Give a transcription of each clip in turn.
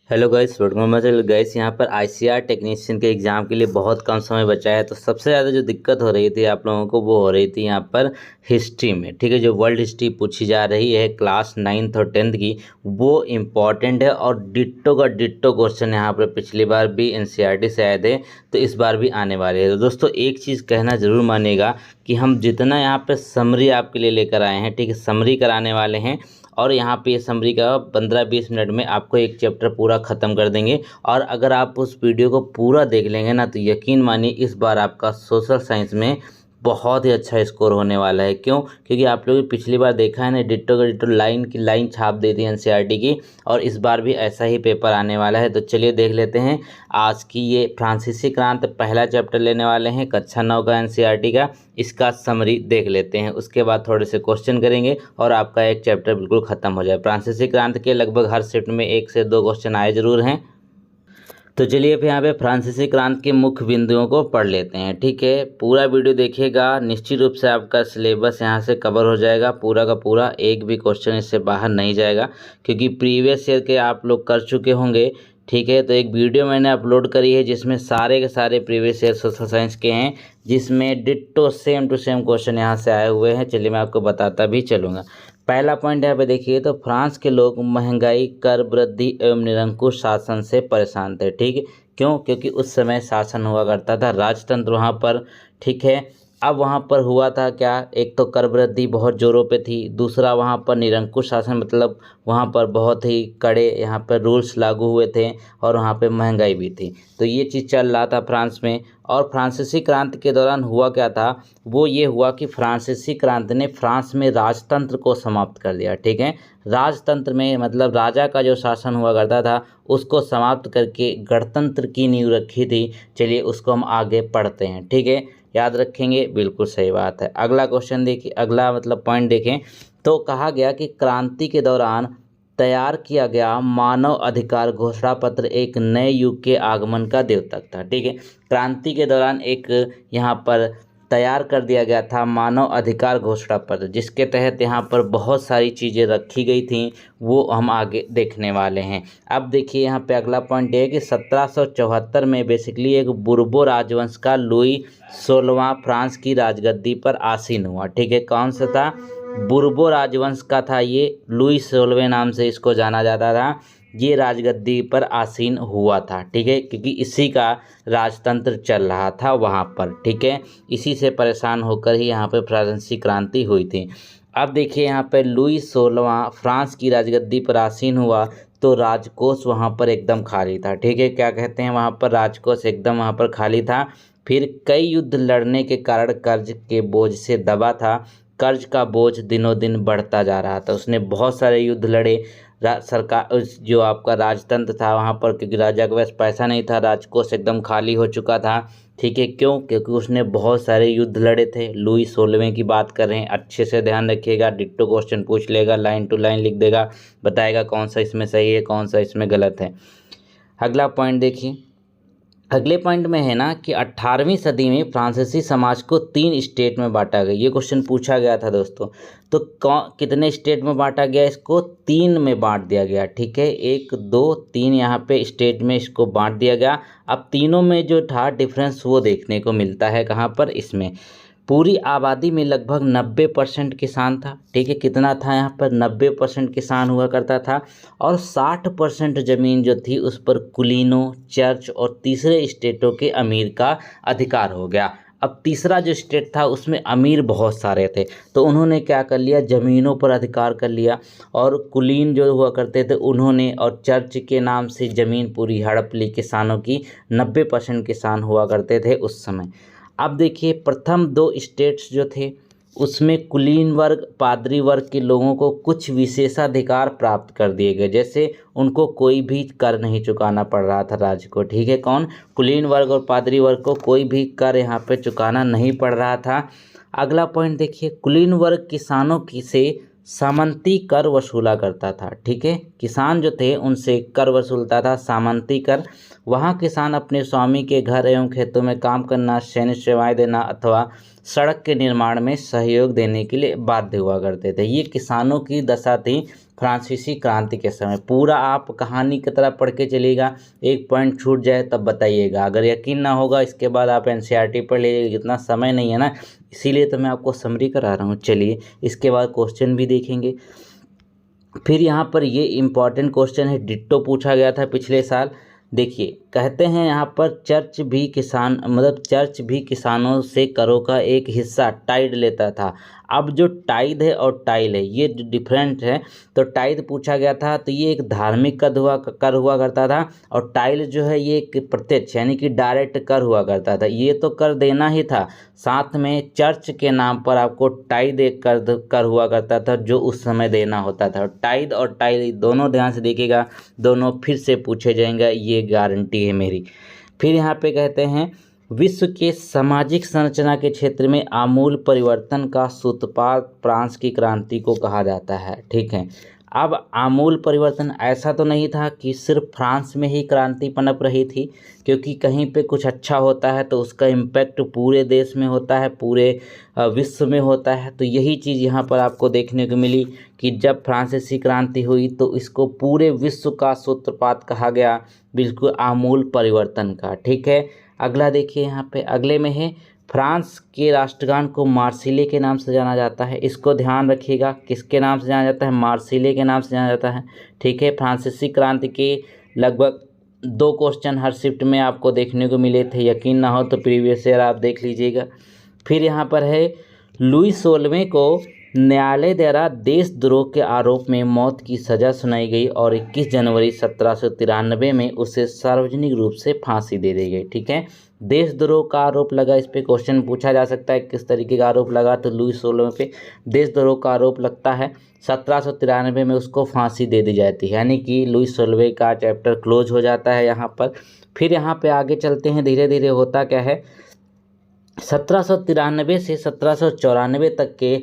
Hello guys, welcome guys. यहाँ पर ICR technician के एग्ज़ाम के लिए बहुत कम समय बचा है। तो सबसे ज़्यादा जो दिक्कत हो रही थी आप लोगों को वो हो रही थी यहाँ पर हिस्ट्री में। ठीक है, जो वर्ल्ड हिस्ट्री पूछी जा रही है क्लास 9th और 10th की, वो इम्पॉर्टेंट है और डिट्टो का डिट्टो क्वेश्चन यहाँ पर पिछली बार भी एनसीईआरटी से आए थे, तो इस बार भी आने वाले हैं। तो दोस्तों एक चीज़ कहना ज़रूर मानिएगा कि हम जितना यहाँ पर समरी आपके लिए लेकर आए हैं, ठीक है, समरी कराने वाले हैं और यहाँ पे ये समरी का 15-20 मिनट में आपको एक चैप्टर पूरा ख़त्म कर देंगे। और अगर आप उस वीडियो को पूरा देख लेंगे ना, तो यकीन मानिए इस बार आपका सोशल साइंस में बहुत ही अच्छा स्कोर होने वाला है। क्यों? क्योंकि आप लोगों ने पिछली बार देखा है ना, डिट्टो का डिट्टो लाइन की लाइन छाप दी थी एनसीईआरटी की, और इस बार भी ऐसा ही पेपर आने वाला है। तो चलिए देख लेते हैं आज की ये फ्रांसीसी क्रांति पहला चैप्टर लेने वाले हैं कक्षा 9 का एनसीईआरटी का। इसका समरी देख लेते हैं, उसके बाद थोड़े से क्वेश्चन करेंगे और आपका एक चैप्टर बिल्कुल ख़त्म हो जाए। फ्रांसीसी क्रांति के लगभग हर शिफ्ट में 1 से 2 क्वेश्चन आए जरूर हैं। तो चलिए फिर यहाँ पे फ्रांसीसी क्रांति के मुख्य बिंदुओं को पढ़ लेते हैं। ठीक है, पूरा वीडियो देखिएगा, निश्चित रूप से आपका सिलेबस यहाँ से कवर हो जाएगा पूरा का पूरा, एक भी क्वेश्चन इससे बाहर नहीं जाएगा क्योंकि प्रीवियस ईयर के आप लोग कर चुके होंगे। ठीक है, तो एक वीडियो मैंने अपलोड करी है जिसमें सारे के सारे प्रीवियस ईयर सोशल साइंस के हैं, जिसमें ditto same to same question यहाँ से आए हुए हैं। चलिए मैं आपको बताता भी चलूँगा। पहला पॉइंट यहाँ पे देखिए, तो फ्रांस के लोग महंगाई, कर वृद्धि एवं निरंकुश शासन से परेशान थे। ठीक है, क्यों? क्योंकि उस समय शासन हुआ करता था, राजतंत्र वहाँ पर। ठीक है, अब वहाँ पर हुआ था क्या, एक तो कर वृद्धि बहुत जोरों पे थी, दूसरा वहाँ पर निरंकुश शासन, मतलब वहाँ पर बहुत ही कड़े यहाँ पर रूल्स लागू हुए थे और वहाँ पे महंगाई भी थी। तो ये चीज़ चल रहा था फ्रांस में। और फ्रांसीसी क्रांति के दौरान हुआ क्या था, वो ये हुआ कि फ्रांसीसी क्रांति ने फ्रांस में राजतंत्र को समाप्त कर दिया। ठीक है, राजतंत्र में मतलब राजा का जो शासन हुआ करता था उसको समाप्त करके गणतंत्र की नींव रखी थी। चलिए उसको हम आगे पढ़ते हैं। ठीक है, याद रखेंगे, बिल्कुल सही बात है। अगला क्वेश्चन देखिए, अगला मतलब पॉइंट देखें, तो कहा गया कि क्रांति के दौरान तैयार किया गया मानव अधिकार घोषणा पत्र एक नए युग के आगमन का द्योतक था। ठीक है, क्रांति के दौरान एक यहाँ पर तैयार कर दिया गया था मानव अधिकार घोषणा पत्र, जिसके तहत यहाँ पर बहुत सारी चीज़ें रखी गई थी, वो हम आगे देखने वाले हैं। अब देखिए यहाँ पे अगला पॉइंट ये है कि 1774 में बेसिकली एक बुर्बो राजवंश का लुई 16वां फ्रांस की राजगद्दी पर आसीन हुआ। ठीक है, कौन सा था? बुर्बो राजवंश का था ये, लुई 16वें नाम से इसको जाना जाता था। ये राजगद्दी पर आसीन हुआ था। ठीक है, क्योंकि इसी का राजतंत्र चल रहा था वहाँ पर। ठीक है, इसी से परेशान होकर ही यहाँ पे फ्रांसीसी क्रांति हुई थी। अब देखिए यहाँ पे लुई 16वां फ्रांस की राजगद्दी पर आसीन हुआ तो राजकोष वहाँ पर एकदम खाली था। ठीक है, क्या कहते हैं, वहाँ पर राजकोष एकदम वहाँ पर खाली था। फिर कई युद्ध लड़ने के कारण कर्ज के बोझ से दबा था, कर्ज का बोझ दिनों दिन बढ़ता जा रहा था। उसने बहुत सारे युद्ध लड़े, सरकार जो आपका राजतंत्र था वहाँ पर, क्योंकि राजा के पास पैसा नहीं था, राजकोष एकदम खाली हो चुका था। ठीक है, क्यों? क्योंकि उसने बहुत सारे युद्ध लड़े थे। लुई 16वें की बात कर रहे हैं, अच्छे से ध्यान रखिएगा, डिट्टो क्वेश्चन पूछ लेगा, लाइन टू लाइन लिख देगा, बताएगा कौन सा इसमें सही है कौन सा इसमें गलत है। अगला पॉइंट देखिए, अगले पॉइंट में है ना कि 18वीं सदी में फ्रांसीसी समाज को 3 स्टेट में बांटा गया। ये क्वेश्चन पूछा गया था दोस्तों, तो कितने स्टेट में बांटा गया? इसको 3 में बांट दिया गया। ठीक है, 1 2 3 यहाँ पे स्टेट में इसको बांट दिया गया। अब तीनों में जो था डिफरेंस वो देखने को मिलता है कहाँ पर, इसमें पूरी आबादी में लगभग 90% किसान था। ठीक है, कितना था यहाँ पर? 90% किसान हुआ करता था। और 60% ज़मीन जो थी उस पर कुलीनों, चर्च और तीसरे स्टेटों के अमीर का अधिकार हो गया। अब तीसरा जो स्टेट था उसमें अमीर बहुत सारे थे, तो उन्होंने क्या कर लिया, ज़मीनों पर अधिकार कर लिया। और कुलीन जो हुआ करते थे उन्होंने, और चर्च के नाम से ज़मीन पूरी हड़प ली किसानों की। 90% किसान हुआ करते थे उस समय। अब देखिए प्रथम 2 स्टेट्स जो थे उसमें कुलीन वर्ग, पादरी वर्ग के लोगों को कुछ विशेषाधिकार प्राप्त कर दिए गए, जैसे उनको कोई भी कर नहीं चुकाना पड़ रहा था राज्य को। ठीक है, कौन? कुलीन वर्ग और पादरी वर्ग को कोई भी कर यहाँ पे चुकाना नहीं पड़ रहा था। अगला पॉइंट देखिए, कुलीन वर्ग किसानों की से सामंती कर वसूला करता था। ठीक है, किसान जो थे उनसे कर वसूलता था, सामंती कर। वहाँ किसान अपने स्वामी के घर एवं खेतों में काम करना, सैन्य सेवाएं देना अथवा सड़क के निर्माण में सहयोग देने के लिए बाध्य हुआ करते थे। ये किसानों की दशा थी फ्रांसीसी क्रांति के समय। पूरा आप कहानी की तरह पढ़ के चलिएगा, एक पॉइंट छूट जाए तब बताइएगा। अगर यकीन ना होगा इसके बाद आप एनसीईआरटी पढ़ लीजिएगा, इतना समय नहीं है ना, इसीलिए तो मैं आपको समरी करा रहा हूँ। चलिए इसके बाद क्वेश्चन भी देखेंगे। फिर यहाँ पर ये इम्पॉर्टेंट क्वेश्चन है, डिट्टो पूछा गया था पिछले साल। देखिए कहते हैं यहाँ पर चर्च भी किसानों से करों का एक हिस्सा टाइड लेता था। अब जो टाइड है और टाइल है ये डिफरेंट है। तो टाइड पूछा गया था तो ये एक धार्मिक कर हुआ करता था, और टाइल जो है ये एक प्रत्यक्ष यानी कि डायरेक्ट कर हुआ करता था। ये तो कर देना ही था, साथ में चर्च के नाम पर आपको टाइड एक कर हुआ करता था जो उस समय देना होता था। टाइड और टाइल दोनों ध्यान से देखिएगा, दोनों फिर से पूछे जाएंगे, ये गारंटी है मेरी। फिर यहाँ पे कहते हैं विश्व के सामाजिक संरचना के क्षेत्र में आमूल परिवर्तन का सूत्रपात फ्रांस की क्रांति को कहा जाता है। ठीक है, अब आमूल परिवर्तन ऐसा तो नहीं था कि सिर्फ फ्रांस में ही क्रांति पनप रही थी, क्योंकि कहीं पे कुछ अच्छा होता है तो उसका इम्पैक्ट पूरे देश में होता है, पूरे विश्व में होता है। तो यही चीज़ यहाँ पर आपको देखने को मिली कि जब फ्रांसीसी क्रांति हुई तो इसको पूरे विश्व का सूत्रपात कहा गया, बिल्कुल आमूल परिवर्तन का। ठीक है, अगला देखिए यहाँ पे, अगले में है फ्रांस के राष्ट्रगान को मार्सिले के नाम से जाना जाता है। इसको ध्यान रखिएगा, किसके नाम से जाना जाता है? मार्सिले के नाम से जाना जाता है। ठीक है, फ्रांसीसी क्रांति के लगभग 2 क्वेश्चन हर शिफ्ट में आपको देखने को मिले थे, यकीन ना हो तो प्रीवियस ईयर आप देख लीजिएगा। फिर यहाँ पर है लुई 16वें को न्यायालय द्वारा देशद्रोह के आरोप में मौत की सज़ा सुनाई गई और 21 जनवरी 1793 में उसे सार्वजनिक रूप से फांसी दे दी गई। ठीक है, देशद्रोह का आरोप लगा, इस पे क्वेश्चन पूछा जा सकता है किस तरीके का आरोप लगा। तो लुई 16 पे देशद्रोह का आरोप लगता है, 1793 में उसको फांसी दे दी जाती है, यानी कि लुई 16 का चैप्टर क्लोज हो जाता है यहाँ पर। फिर यहाँ पे आगे चलते हैं, धीरे धीरे होता क्या है, 1793 से 1794 तक के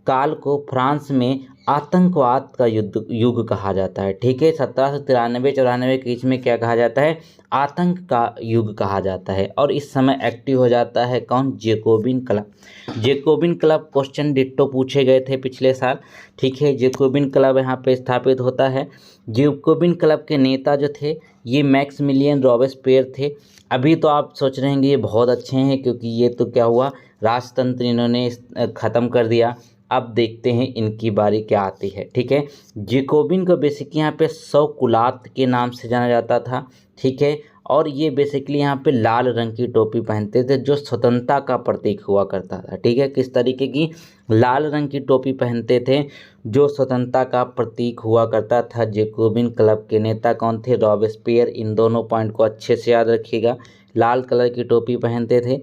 काल को फ्रांस में आतंकवाद का युग कहा जाता है। ठीक है, 1793-94 के बीच में क्या कहा जाता है? आतंक का युग कहा जाता है। और इस समय एक्टिव हो जाता है कौन? Jacobin club. Jacobin club question ditto पूछे गए थे पिछले साल। ठीक है, जेकोबिन क्लब यहाँ पे स्थापित होता है। जेकोबिन क्लब के नेता जो थे ये मैक्सिमिलियन रॉबेस्पियर थे। अभी तो आप सोच रहे हैं ये बहुत अच्छे हैं, क्योंकि ये तो क्या हुआ, राजतंत्र इन्होंने ख़त्म कर दिया। अब देखते हैं इनकी बारी क्या आती है। ठीक है, जेकोबिन को बेसिकली यहाँ पे सौकुलात के नाम से जाना जाता था। ठीक है, और ये बेसिकली यहाँ पे लाल रंग की टोपी पहनते थे जो स्वतंत्रता का प्रतीक हुआ करता था। ठीक है, किस तरीके की? लाल रंग की टोपी पहनते थे जो स्वतंत्रता का प्रतीक हुआ करता था। जेकोबिन क्लब के नेता कौन थे? रॉबेस्पियर। इन दोनों पॉइंट को अच्छे से याद रखिएगा, लाल कलर की टोपी पहनते थे।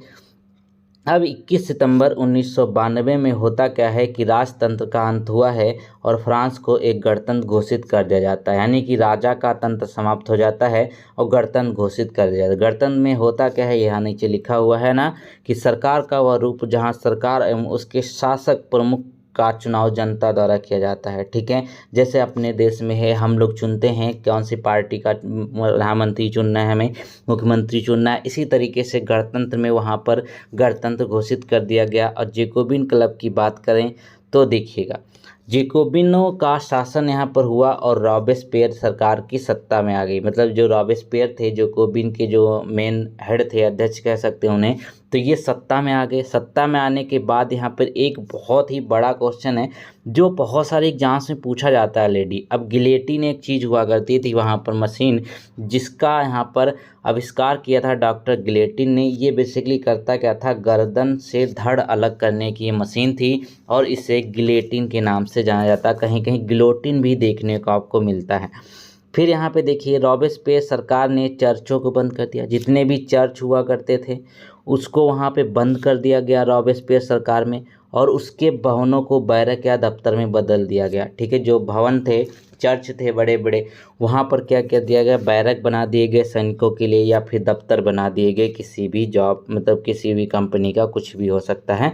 अब 21 सितंबर 1992 में होता क्या है कि राजतंत्र का अंत हुआ है और फ्रांस को एक गणतंत्र घोषित कर दिया जाता है, यानी कि राजा का तंत्र समाप्त हो जाता है और गणतंत्र घोषित कर दिया जाता है। गणतंत्र में होता क्या है, यहाँ नीचे लिखा हुआ है ना, कि सरकार का वह रूप जहाँ सरकार एवं उसके शासक प्रमुख का चुनाव जनता द्वारा किया जाता है। ठीक है, जैसे अपने देश में है, हम लोग चुनते हैं कौन सी पार्टी का प्रधानमंत्री चुनना है, हमें मुख्यमंत्री चुनना है, इसी तरीके से गणतंत्र में वहाँ पर गणतंत्र घोषित कर दिया गया। और जेकोबिन क्लब की बात करें तो देखिएगा, जेकोबिनों का शासन यहाँ पर हुआ और रॉबेस्पियर सरकार की सत्ता में आ गई। मतलब जो रॉबेस्पियर थे, जेकोबिन के जो मेन हेड थे, अध्यक्ष कह सकते हैं उन्हें, तो ये सत्ता में आ गए। सत्ता में आने के बाद यहाँ पर एक बहुत ही बड़ा क्वेश्चन है जो बहुत सारे एग्जाम्स में पूछा जाता है लेडी। अब गिलेटिन एक चीज़ हुआ करती थी वहाँ पर, मशीन, जिसका यहाँ पर आविष्कार किया था डॉक्टर गिलेटिन ने। ये बेसिकली करता क्या था, गर्दन से धड़ अलग करने की ये मशीन थी और इसे गिलेटिन के नाम से जाना जाता। कहीं कहीं गिलोटिन भी देखने को आपको मिलता है। फिर यहाँ पे देखिए, रॉबेस्पियर सरकार ने चर्चों को बंद कर दिया। जितने भी चर्च हुआ करते थे उसको वहाँ पे बंद कर दिया गया रॉबेस्पियर सरकार में, और उसके भवनों को बैरक या दफ्तर में बदल दिया गया। ठीक है, जो भवन थे, चर्च थे बड़े बड़े, वहाँ पर क्या क्या दिया गया, बैरक बना दिए गए सैनिकों के लिए, या फिर दफ्तर बना दिए गए किसी भी जॉब, मतलब किसी भी कंपनी का, कुछ भी हो सकता है।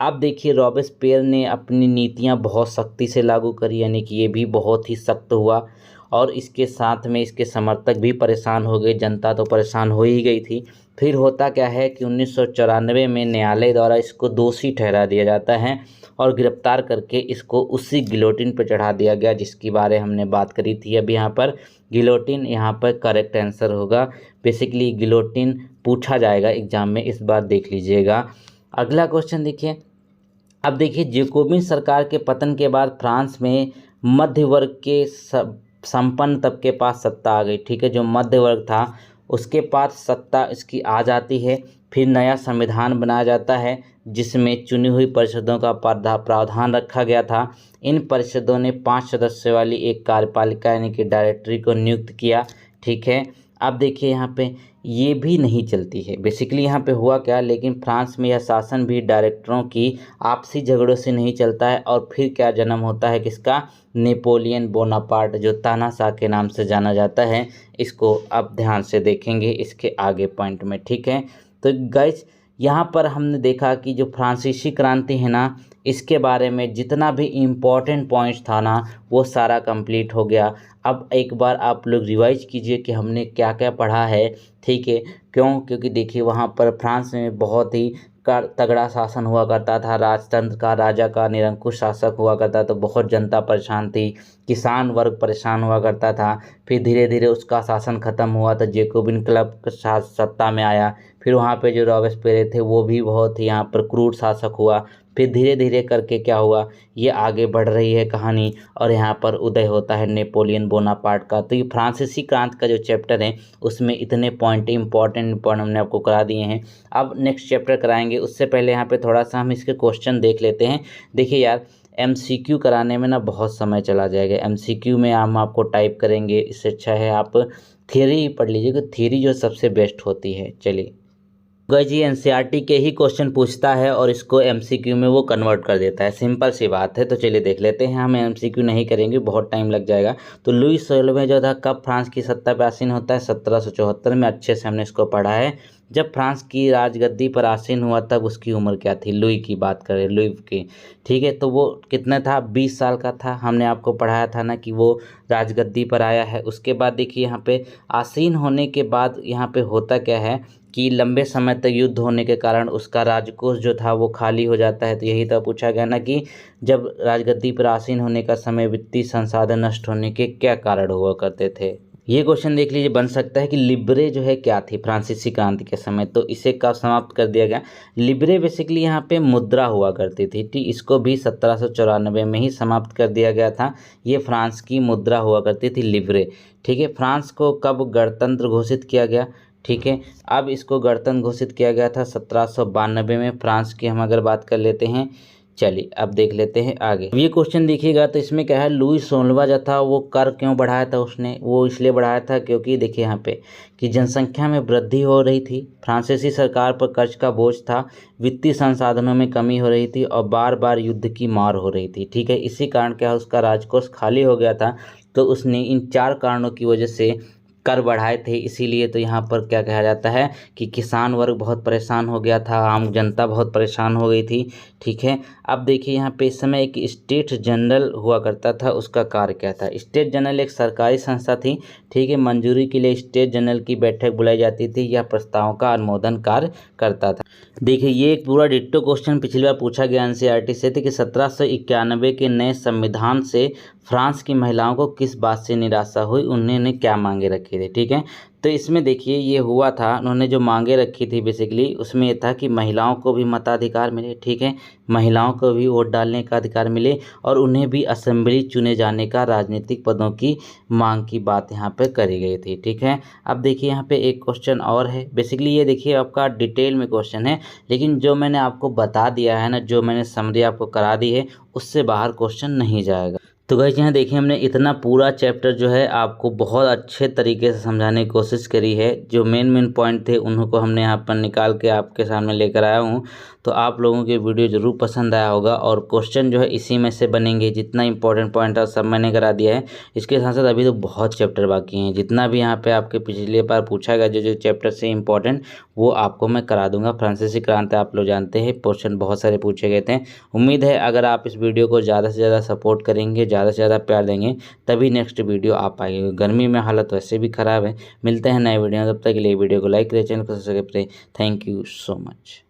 अब देखिए, रॉबेस्पियर ने अपनी नीतियाँ बहुत सख्ती से लागू करी, यानी कि ये भी बहुत ही सख्त हुआ। और इसके साथ में इसके समर्थक भी परेशान हो गए, जनता तो परेशान हो ही गई थी। फिर होता क्या है कि 1994 में न्यायालय द्वारा इसको दोषी ठहरा दिया जाता है और गिरफ्तार करके इसको उसी गिलोटिन पर चढ़ा दिया गया, जिसकी बारे हमने बात करी थी। अब यहाँ पर गिलोटिन यहाँ पर करेक्ट आंसर होगा। बेसिकली गिलोटिन पूछा जाएगा एग्जाम में, इस बार देख लीजिएगा। अगला क्वेश्चन देखिए। अब देखिए, जैकोबिन सरकार के पतन के बाद फ्रांस में मध्य वर्ग के संपन्न तबके पास सत्ता आ गई। ठीक है, जो मध्य वर्ग था उसके पास सत्ता इसकी आ जाती है। फिर नया संविधान बनाया जाता है जिसमें चुनी हुई परिषदों का प्रावधान रखा गया था। इन परिषदों ने 5 सदस्यों वाली एक कार्यपालिका यानी कि डायरेक्टरी को नियुक्त किया। ठीक है, अब देखिए यहाँ पे ये भी नहीं चलती है। बेसिकली यहाँ पे हुआ क्या, लेकिन फ्रांस में यह शासन भी डायरेक्टरों की आपसी झगड़ों से नहीं चलता है। और फिर क्या जन्म होता है किसका, नेपोलियन बोनापार्ट, जो तानाशाह के नाम से जाना जाता है। इसको आप ध्यान से देखेंगे इसके आगे पॉइंट में। ठीक है, तो गाइस यहाँ पर हमने देखा कि जो फ्रांसीसी क्रांति है ना, इसके बारे में जितना भी इम्पोर्टेंट पॉइंट्स था ना वो सारा कंप्लीट हो गया। अब एक बार आप लोग रिवाइज कीजिए कि हमने क्या क्या पढ़ा है। ठीक है, क्योंकि देखिए वहाँ पर फ्रांस में बहुत ही तगड़ा शासन हुआ करता था, राजतंत्र का, राजा का निरंकुश शासक हुआ करता, तो बहुत जनता परेशान थी, किसान वर्ग परेशान हुआ करता था। फिर धीरे धीरे उसका शासन खत्म हुआ तो जैकोबिन क्लब सत्ता में आया। फिर वहाँ पे जो रॉबेस्पियर थे वो भी बहुत ही यहाँ पर क्रूर शासक हुआ। फिर धीरे धीरे करके क्या हुआ, ये आगे बढ़ रही है कहानी और यहाँ पर उदय होता है नेपोलियन बोनापार्ट का। तो ये फ्रांसीसी क्रांति का जो चैप्टर है उसमें इतने पॉइंट इंपॉर्टेंट हमने आपको करा दिए हैं। अब नेक्स्ट चैप्टर कराएंगे, उससे पहले यहाँ पे थोड़ा सा हम इसके क्वेश्चन देख लेते हैं। देखिए यार, MCQ कराने में ना बहुत समय चला जाएगा। MCQ में हम आपको टाइप करेंगे, इससे अच्छा है आप थियरी पढ़ लीजिए, कि थियरी जो सबसे बेस्ट होती है। चलिए जी, NCERT के ही क्वेश्चन पूछता है और इसको MCQ में वो कन्वर्ट कर देता है, सिंपल सी बात है। तो चलिए देख लेते हैं, हम MCQ नहीं करेंगे, बहुत टाइम लग जाएगा। तो लुई 16वें जो था कब फ्रांस की सत्ता पर आसीन होता है, 1774 में। अच्छे से हमने इसको पढ़ा है। जब फ्रांस की राजगद्दी पर आसीन हुआ तब उसकी उम्र क्या थी, लुई की बात करें, लुई की। ठीक है, तो वो कितना था, 20 साल का था। हमने आपको पढ़ाया था ना कि वो राजगद्दी पर आया है। उसके बाद देखिए यहाँ पे आसीन होने के बाद यहाँ पे होता क्या है कि लंबे समय तक युद्ध होने के कारण उसका राजकोष जो था वो खाली हो जाता है। तो यही तो पूछा गया ना कि जब राजगद्दी पर आसीन होने का समय वित्तीय संसाधन नष्ट होने के क्या कारण हुआ करते थे। ये क्वेश्चन देख लीजिए, बन सकता है कि लिब्रे जो है क्या थी फ्रांसीसी क्रांति के समय, तो इसे कब समाप्त कर दिया गया। लिब्रे बेसिकली यहाँ पे मुद्रा हुआ करती थी। ठीक, इसको भी 1794 में ही समाप्त कर दिया गया था। ये फ्रांस की मुद्रा हुआ करती थी लिब्रे। ठीक है, फ्रांस को कब गणतंत्र घोषित किया गया। ठीक है, अब इसको गणतंत्र घोषित किया गया था 1792 में फ्रांस की हम अगर बात कर लेते हैं। चलिए अब देख लेते हैं आगे। ये क्वेश्चन देखिएगा तो इसमें क्या है, लुई 16वां जो था वो कर क्यों बढ़ाया था उसने, वो इसलिए बढ़ाया था क्योंकि देखिए यहाँ पे कि जनसंख्या में वृद्धि हो रही थी, फ्रांसीसी सरकार पर कर्ज का बोझ था, वित्तीय संसाधनों में कमी हो रही थी और बार बार युद्ध की मार हो रही थी। ठीक है, इसी कारण क्या उसका राजकोष खाली हो गया था। तो उसने इन 4 कारणों की वजह से कर बढ़ाए थे। इसीलिए तो यहाँ पर क्या कहा जाता है कि किसान वर्ग बहुत परेशान हो गया था, आम जनता बहुत परेशान हो गई थी। ठीक है, अब देखिए यहाँ पे इस समय एक स्टेट जनरल हुआ करता था, उसका कार्य क्या था। स्टेट जनरल एक सरकारी संस्था थी। ठीक है, मंजूरी के लिए स्टेट जनरल की बैठक बुलाई जाती थी, यह प्रस्तावों का अनुमोदन कार्य करता था। देखिए ये एक पूरा डिट्टो क्वेश्चन पिछली बार पूछा गया NCERT से थे कि 1791 के नए संविधान से फ्रांस की महिलाओं को किस बात से निराशा हुई, उन्होंने क्या मांगे रखी थी। ठीक है, तो इसमें देखिए ये हुआ था, उन्होंने जो मांगे रखी थी बेसिकली उसमें ये था कि महिलाओं को भी मताधिकार मिले। ठीक है, महिलाओं को भी वोट डालने का अधिकार मिले और उन्हें भी असेंबली चुने जाने का राजनीतिक पदों की मांग की बात यहाँ पे करी गई थी। ठीक है, अब देखिए यहाँ पे एक क्वेश्चन और है। बेसिकली ये देखिए आपका डिटेल में क्वेश्चन है, लेकिन जो मैंने आपको बता दिया है ना, जो मैंने समरी आपको करा दी है उससे बाहर क्वेश्चन नहीं जाएगा। तो गाइस यहाँ देखिए हमने इतना पूरा चैप्टर जो है आपको बहुत अच्छे तरीके से समझाने की कोशिश करी है। जो मेन पॉइंट थे उनको हमने यहाँ पर निकाल के आपके सामने लेकर आया हूँ। तो आप लोगों के वीडियो ज़रूर पसंद आया होगा और क्वेश्चन जो है इसी में से बनेंगे। जितना इंपॉर्टेंट पॉइंट है सब मैंने करा दिया है। इसके साथ साथ अभी तो बहुत चैप्टर बाकी हैं, जितना भी यहाँ पे आपके पिछले बार पूछा गया जो चैप्टर से इंपॉर्टेंट वो आपको मैं करा दूंगा। फ्रांसीसी क्रांति आप लोग जानते हैं क्वेश्चन बहुत सारे पूछे गए थे। उम्मीद है अगर आप इस वीडियो को ज़्यादा से ज़्यादा सपोर्ट करेंगे, ज़्यादा से ज़्यादा प्यार देंगे तभी नेक्स्ट वीडियो आ पाएगी। गर्मी में हालत वैसे भी ख़राब है। मिलते हैं नए वीडियो में, तब तक के लिए वीडियो को लाइक करें, चैनल को सब्सक्राइब करें। Thank you so much.